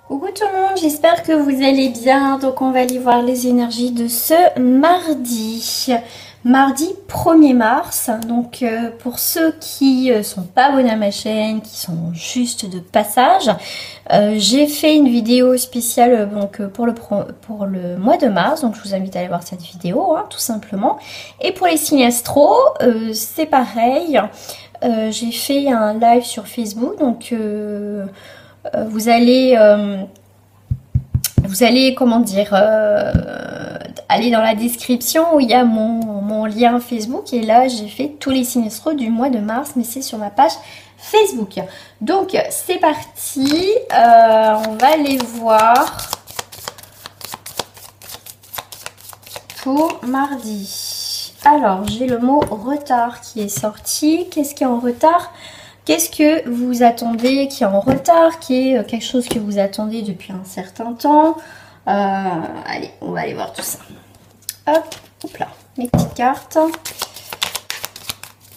Coucou tout le monde, j'espère que vous allez bien. Donc on va aller voir les énergies de ce mardi. Mardi 1er mars. Donc pour ceux qui sont pas abonnés à ma chaîne, qui sont juste de passage, j'ai fait une vidéo spéciale pour le mois de mars. Donc je vous invite à aller voir cette vidéo, hein, tout simplement. Et pour les signes astro, c'est pareil. J'ai fait un live sur Facebook. Donc vous allez, comment dire, aller dans la description où il y a mon lien Facebook. Et là, j'ai fait tous les signes astro du mois de mars, mais c'est sur ma page Facebook. Donc, c'est parti. On va aller voir pour mardi. Alors, j'ai le mot retard qui est sorti. Qu'est-ce qui est en retard ? Qu'est-ce que vous attendez qui est en retard, qui est quelque chose que vous attendez depuis un certain temps? Allez, on va aller voir tout ça. Hop là, mes petites cartes.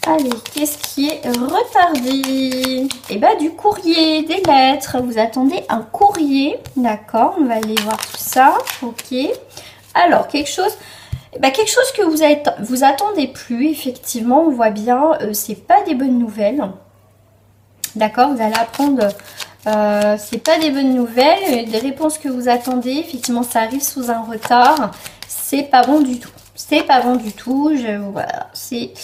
Allez, qu'est-ce qui est retardé? Eh bien, du courrier, des lettres. Vous attendez un courrier, d'accord? On va aller voir tout ça, ok. Alors, quelque chose que vous attendez plus, effectivement, on voit bien, c'est pas des bonnes nouvelles. D'accord, vous allez apprendre, c'est pas des bonnes nouvelles, des réponses que vous attendez, effectivement ça arrive sous un retard, c'est pas bon du tout. C'est pas bon du tout, voilà, c'est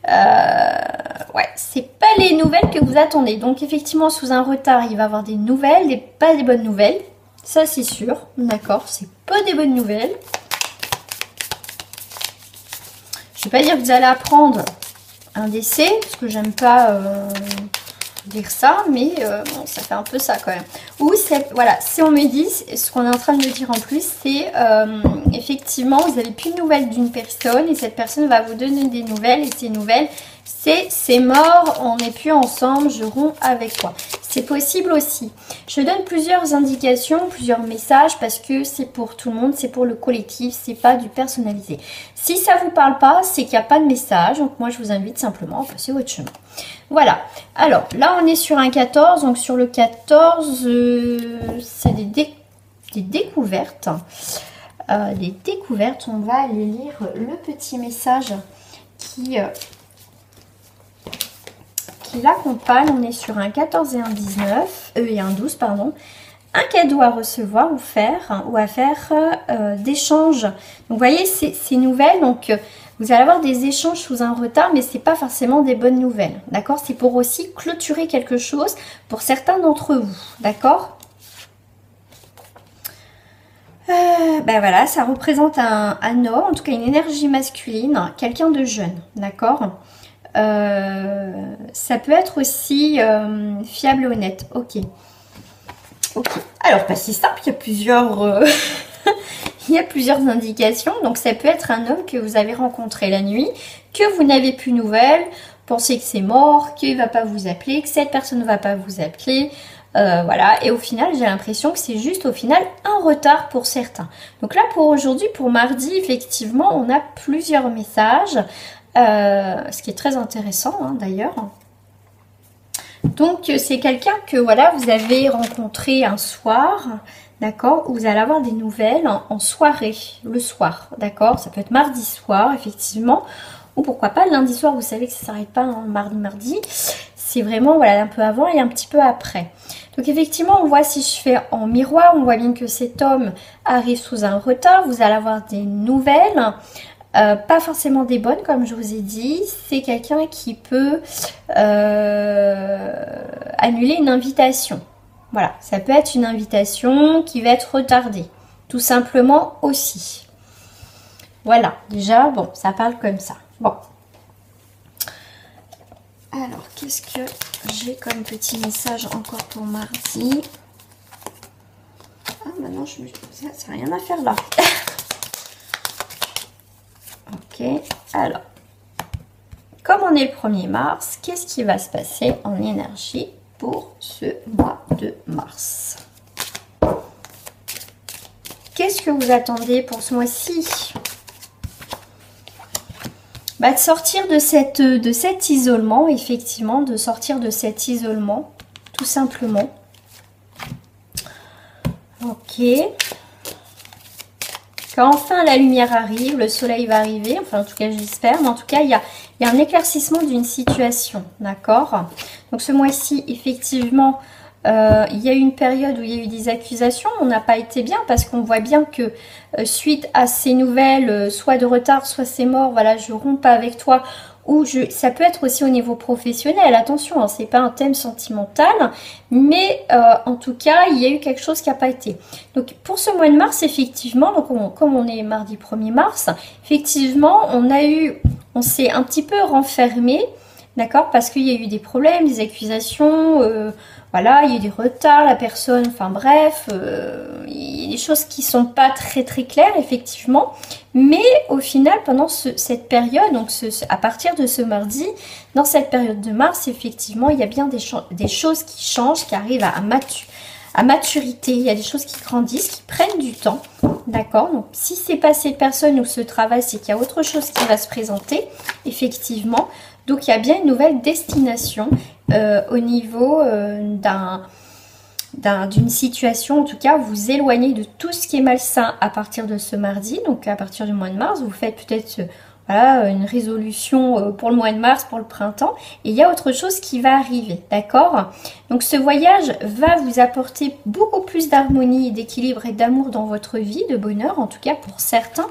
ouais, c'est pas les nouvelles que vous attendez. Donc effectivement sous un retard, il va y avoir des nouvelles, pas des bonnes nouvelles, ça c'est sûr, d'accord, c'est pas des bonnes nouvelles. Je vais pas dire que vous allez apprendre un décès, parce que j'aime pas dire ça, mais bon, ça fait un peu ça quand même. Ou voilà, si on me dit, ce qu'on est en train de me dire en plus, c'est effectivement, vous n'avez plus de nouvelles d'une personne et cette personne va vous donner des nouvelles et ces nouvelles, c'est mort, on n'est plus ensemble, je romps avec toi. C'est possible aussi. Je donne plusieurs indications, plusieurs messages parce que c'est pour tout le monde, c'est pour le collectif, c'est pas du personnalisé. Si ça vous parle pas, c'est qu'il n'y a pas de message. Donc moi je vous invite simplement à passer votre chemin. Voilà. Alors là on est sur un 14. Donc sur le 14, c'est des découvertes. Des découvertes. On va aller lire le petit message qui l'accompagne. On est sur un 14 et un 19, et un 12, pardon. Un cadeau à recevoir ou à faire d'échanges. Donc vous voyez ces nouvelles, donc vous allez avoir des échanges sous un retard, mais c'est pas forcément des bonnes nouvelles, d'accord? C'est pour aussi clôturer quelque chose pour certains d'entre vous, d'accord? Ben voilà, ça représente un homme, en tout cas une énergie masculine, quelqu'un de jeune, d'accord? Ça peut être aussi fiable et honnête, ok. Ok, alors pas si simple, il y a plusieurs, il y a plusieurs indications. Donc ça peut être un homme que vous avez rencontré la nuit, que vous n'avez plus de nouvelles, pensez que c'est mort, qu'il ne va pas vous appeler, que cette personne ne va pas vous appeler. Voilà, et au final j'ai l'impression que c'est juste au final un retard pour certains. Donc là pour aujourd'hui, pour mardi, effectivement on a plusieurs messages, ce qui est très intéressant hein, d'ailleurs. Donc c'est quelqu'un que voilà vous avez rencontré un soir, d'accord, où vous allez avoir des nouvelles en soirée, le soir, d'accord. Ça peut être mardi soir effectivement, ou pourquoi pas lundi soir. Vous savez que ça s'arrête pas hein, mardi, c'est vraiment voilà un peu avant et un petit peu après. Donc effectivement on voit, si je fais en miroir, on voit bien que cet homme arrive sous un retard. Vous allez avoir des nouvelles. Pas forcément des bonnes comme je vous ai dit, c'est quelqu'un qui peut annuler une invitation. Voilà, ça peut être une invitation qui va être retardée, tout simplement aussi. Voilà, déjà, bon, ça parle comme ça. Bon. Alors, qu'est-ce que j'ai comme petit message encore pour mardi? Ah, maintenant, ça n'a rien à faire là. Ok, alors, comme on est le 1er mars, qu'est-ce qui va se passer en énergie pour ce mois de mars? Qu'est-ce que vous attendez pour ce mois-ci? De sortir de cet isolement, effectivement, de sortir de cet isolement, tout simplement. Ok. Quand enfin la lumière arrive, le soleil va arriver, enfin en tout cas j'espère, mais en tout cas il y a un éclaircissement d'une situation, d'accord? Donc ce mois-ci, effectivement, il y a eu une période où il y a eu des accusations, on n'a pas été bien parce qu'on voit bien que suite à ces nouvelles, soit de retard, soit c'est mort, voilà, je romps pas avec toi, ou ça peut être aussi au niveau professionnel, attention, hein, c'est pas un thème sentimental, mais en tout cas, il y a eu quelque chose qui n'a pas été. Donc pour ce mois de mars, effectivement, donc comme on est mardi 1er mars, effectivement, on s'est un petit peu renfermé, d'accord, parce qu'il y a eu des problèmes, des accusations, voilà, il y a eu des retards, la personne, enfin bref, il y a des choses qui sont pas très très claires, effectivement. Mais au final, pendant cette période, donc à partir de ce mardi, dans cette période de mars, effectivement, il y a bien des choses qui changent, qui arrivent à maturité. Il y a des choses qui grandissent, qui prennent du temps, d'accord? Donc si c'est pas cette personne ou ce travail, c'est qu'il y a autre chose qui va se présenter, effectivement. Donc il y a bien une nouvelle destination au niveau d'une situation, en tout cas vous éloignez de tout ce qui est malsain à partir de ce mardi, donc à partir du mois de mars, vous faites peut-être voilà, une résolution pour le mois de mars, pour le printemps, et il y a autre chose qui va arriver, d'accord? Donc ce voyage va vous apporter beaucoup plus d'harmonie, d'équilibre et d'amour dans votre vie, de bonheur, en tout cas pour certains,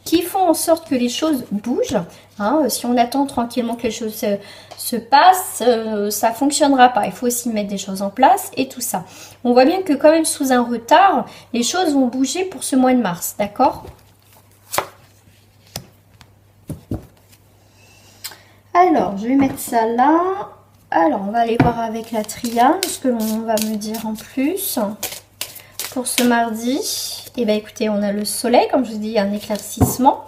qui font en sorte que les choses bougent. Hein, si on attend tranquillement que les choses se passent, ça ne fonctionnera pas. Il faut aussi mettre des choses en place et tout ça. On voit bien que quand même sous un retard, les choses vont bouger pour ce mois de mars, d'accord? Alors, je vais mettre ça là. Alors, on va aller voir avec la triade ce que l'on va me dire en plus pour ce mardi. Et bien écoutez, on a le soleil, comme je vous dis, un éclaircissement.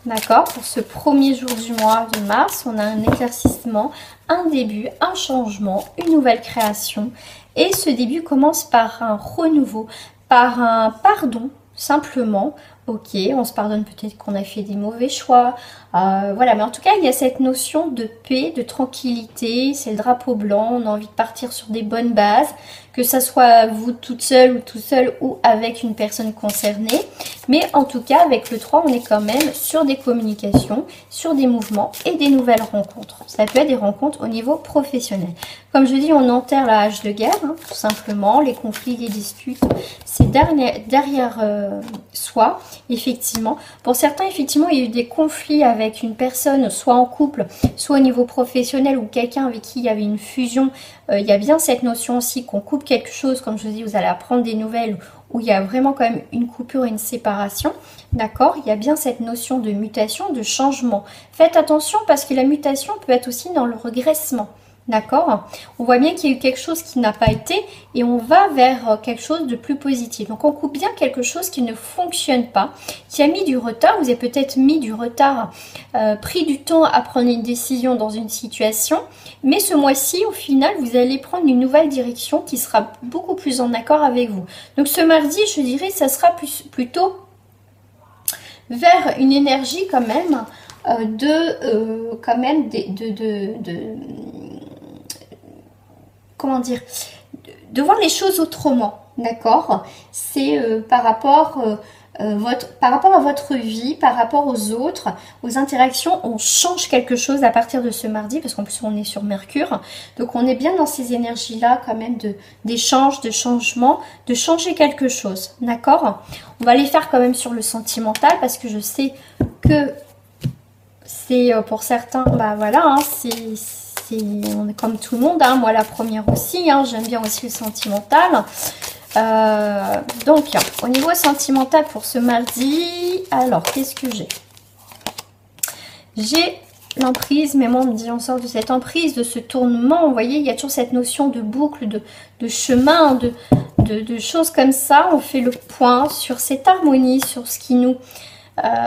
D'accord, pour ce premier jour du mois de mars, on a un éclaircissement, un début, un changement, une nouvelle création. Et ce début commence par un renouveau, par un pardon, simplement. Ok, on se pardonne peut-être qu'on a fait des mauvais choix. Voilà, mais en tout cas, il y a cette notion de paix, de tranquillité. C'est le drapeau blanc, on a envie de partir sur des bonnes bases. Que ça soit vous toute seule ou tout seul ou avec une personne concernée. Mais en tout cas, avec le 3, on est quand même sur des communications, sur des mouvements et des nouvelles rencontres. Ça peut être des rencontres au niveau professionnel. Comme je dis, on enterre la hache de guerre, hein, tout simplement. Les conflits, les disputes, c'est derrière soi, effectivement. Pour certains, effectivement, il y a eu des conflits avec une personne, soit en couple, soit au niveau professionnel ou quelqu'un avec qui il y avait une fusion. Il y a bien cette notion aussi qu'on coupe quelque chose, comme je vous dis, vous allez apprendre des nouvelles où il y a vraiment quand même une coupure et une séparation, d'accord? Il y a bien cette notion de mutation, de changement. Faites attention parce que la mutation peut être aussi dans le regressement, d'accord? On voit bien qu'il y a eu quelque chose qui n'a pas été et on va vers quelque chose de plus positif. Donc on coupe bien quelque chose qui ne fonctionne pas, qui a mis du retard. Vous avez peut-être mis du retard, pris du temps à prendre une décision dans une situation. Mais ce mois-ci, au final, vous allez prendre une nouvelle direction qui sera beaucoup plus en accord avec vous. Donc ce mardi, je dirais, ça sera plutôt vers une énergie quand même comment dire, de voir les choses autrement, d'accord? C'est par rapport à votre vie, par rapport aux autres, aux interactions, on change quelque chose à partir de ce mardi, parce qu'en plus on est sur Mercure, donc on est bien dans ces énergies-là quand même d'échange, de changement, de changer quelque chose, d'accord? On va les faire quand même sur le sentimental, parce que je sais que c'est pour certains, bah voilà, hein, on est comme tout le monde, hein, moi la première aussi, hein, j'aime bien aussi le sentimental. Donc, au niveau sentimental pour ce mardi, alors qu'est-ce que j'ai? J'ai l'emprise, mais moi on me dit on sort de cette emprise, de ce tournement, vous voyez, il y a toujours cette notion de boucle, de chemin, de choses comme ça. On fait le point sur cette harmonie, sur ce qui nous...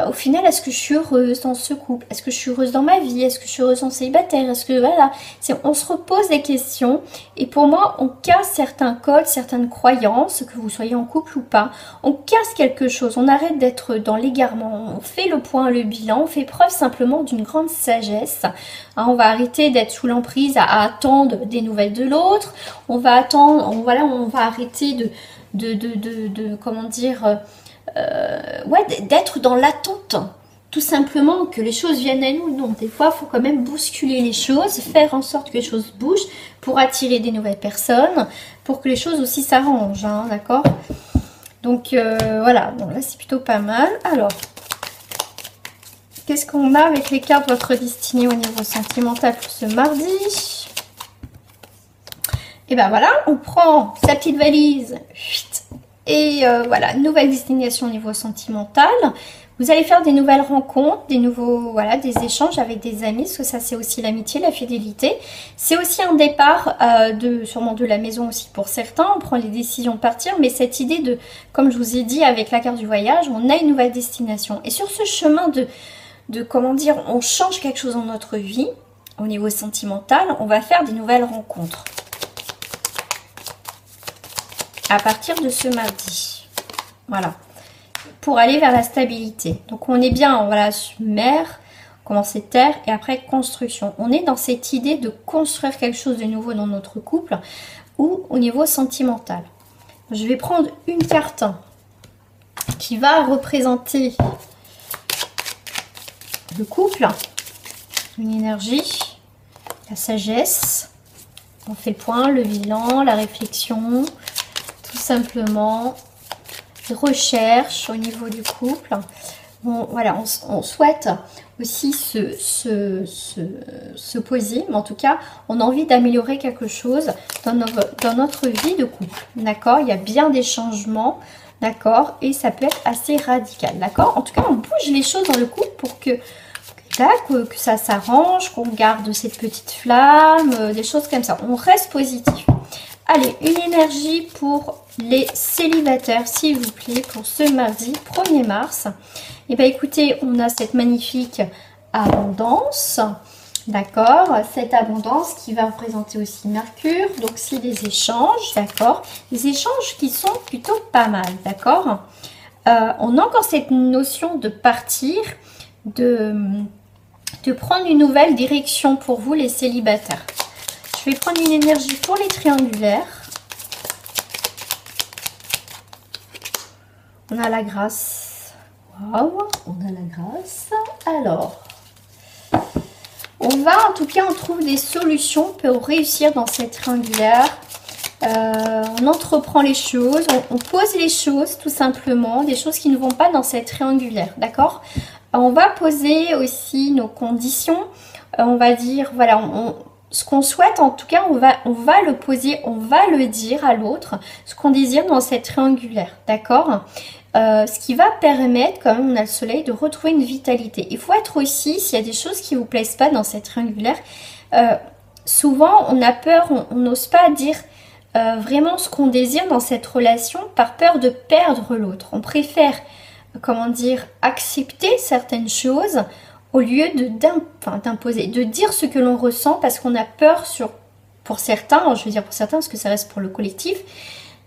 au final, est-ce que je suis heureuse dans ce couple? Est-ce que je suis heureuse dans ma vie? Est-ce que je suis heureuse en célibataire? Est-ce que voilà, on se repose des questions et pour moi, on casse certains codes, certaines croyances, que vous soyez en couple ou pas. On casse quelque chose, on arrête d'être dans l'égarement, on fait le point, le bilan, on fait preuve simplement d'une grande sagesse. Hein, on va arrêter d'être sous l'emprise à attendre des nouvelles de l'autre. On va attendre, on va arrêter comment dire, ouais, d'être dans l'attente. Tout simplement que les choses viennent à nous. Non, des fois, il faut quand même bousculer les choses, faire en sorte que les choses bougent pour attirer des nouvelles personnes, pour que les choses aussi s'arrangent, hein, d'accord? Donc, voilà. Bon, là, c'est plutôt pas mal. Alors, qu'est-ce qu'on a avec les cartes de votre destinée au niveau sentimental pour ce mardi? Et ben voilà, on prend sa petite valise. Et voilà, nouvelle destination au niveau sentimental. Vous allez faire des nouvelles rencontres, des nouveaux, voilà, des échanges avec des amis, parce que ça c'est aussi l'amitié, la fidélité. C'est aussi un départ sûrement de la maison aussi pour certains. On prend les décisions de partir, mais cette idée de, comme je vous ai dit avec la carte du voyage, on a une nouvelle destination. Et sur ce chemin de comment dire, on change quelque chose dans notre vie, au niveau sentimental, on va faire des nouvelles rencontres. À partir de ce mardi. Voilà. Pour aller vers la stabilité. Donc on est bien, voilà, mer, commencer terre et après construction. On est dans cette idée de construire quelque chose de nouveau dans notre couple ou au niveau sentimental. Je vais prendre une carte qui va représenter le couple, une énergie, la sagesse. On fait le point, le bilan, la réflexion, tout simplement. Recherche au niveau du couple. Voilà, on souhaite aussi se poser, mais en tout cas, on a envie d'améliorer quelque chose dans notre vie de couple. D'accord? Il y a bien des changements, d'accord? Et ça peut être assez radical, d'accord? En tout cas, on bouge les choses dans le couple pour que ça s'arrange, qu'on garde cette petite flamme, des choses comme ça. On reste positif. Allez, une énergie pour les célibataires, s'il vous plaît, pour ce mardi 1er mars. Et bien écoutez, on a cette magnifique abondance, d'accord? Cette abondance qui va représenter aussi Mercure, donc c'est des échanges, d'accord? Des échanges qui sont plutôt pas mal, d'accord? On a encore cette notion de partir, de prendre une nouvelle direction pour vous les célibataires. Je vais prendre une énergie pour les triangulaires. On a la grâce. Waouh, on a la grâce. Alors, on va, en tout cas, on trouve des solutions pour réussir dans cette triangulaire. On entreprend les choses, on pose les choses, tout simplement. Des choses qui ne vont pas dans cette triangulaire, d'accord? On va poser aussi nos conditions. On va dire, voilà, ce qu'on souhaite, en tout cas, on va le poser, on va le dire à l'autre, ce qu'on désire dans cette triangulaire, d'accord? Ce qui va permettre, quand même, on a le soleil, de retrouver une vitalité. Il faut être aussi, s'il y a des choses qui ne vous plaisent pas dans cette triangulaire, souvent, on a peur, on n'ose pas dire vraiment ce qu'on désire dans cette relation par peur de perdre l'autre. On préfère, comment dire, accepter certaines choses au lieu d'imposer, de dire ce que l'on ressent parce qu'on a peur pour certains, je veux dire pour certains parce que ça reste pour le collectif,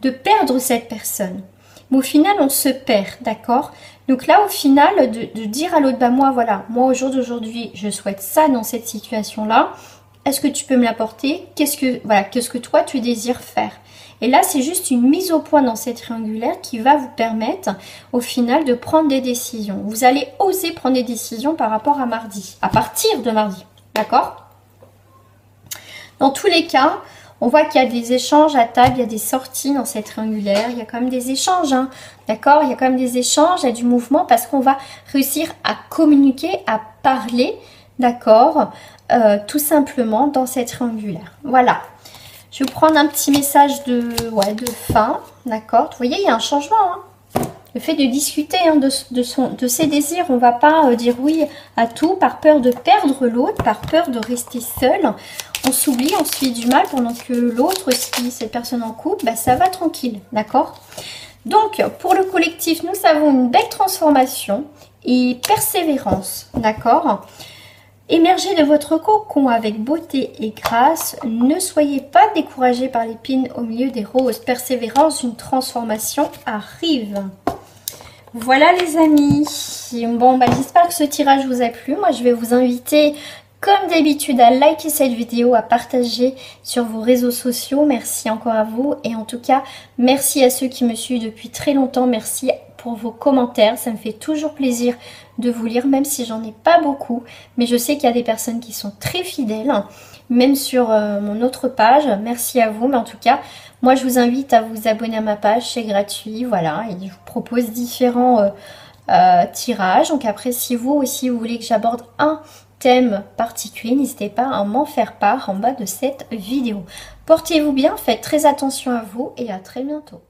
de perdre cette personne. Mais au final, on se perd, d'accord? Donc là, au final, de dire à l'autre, bah moi, voilà, moi au jour d'aujourd'hui, je souhaite ça dans cette situation-là. Est-ce que tu peux me l'apporter? Qu'est-ce que toi, tu désires faire? Et là, c'est juste une mise au point dans cette triangulaire qui va vous permettre, au final, de prendre des décisions. Vous allez oser prendre des décisions par rapport à mardi, à partir de mardi, d'accord? Dans tous les cas, on voit qu'il y a des échanges à table, il y a des sorties dans cette triangulaire, il y a quand même des échanges, hein, d'accord? Il y a quand même des échanges, il y a du mouvement parce qu'on va réussir à communiquer, à parler, d'accord? Tout simplement dans cette triangulaire. Voilà. Je vais prendre un petit message de fin, d'accord? Vous voyez, il y a un changement, hein. Le fait de discuter hein, de ses désirs, on ne va pas dire oui à tout par peur de perdre l'autre, par peur de rester seul. On s'oublie, on se fait du mal pendant que l'autre, si cette personne en couple, bah, ça va tranquille, d'accord? Donc, pour le collectif, nous avons une belle transformation et persévérance, d'accord? Émergez de votre cocon avec beauté et grâce. Ne soyez pas découragés par l'épine au milieu des roses. Persévérance, une transformation arrive. Voilà les amis. Bon, bah, j'espère que ce tirage vous a plu. Moi, je vais vous inviter comme d'habitude à liker cette vidéo, à partager sur vos réseaux sociaux. Merci encore à vous et en tout cas merci à ceux qui me suivent depuis très longtemps. Merci pour vos commentaires, ça me fait toujours plaisir de vous lire, même si j'en ai pas beaucoup, mais je sais qu'il y a des personnes qui sont très fidèles, même sur mon autre page. Merci à vous, mais en tout cas moi je vous invite à vous abonner à ma page, c'est gratuit, voilà, et je vous propose différents tirages. Donc après, si vous aussi vous voulez que j'aborde un thème particulier, n'hésitez pas à m'en faire part en bas de cette vidéo. Portez-vous bien, faites très attention à vous et à très bientôt.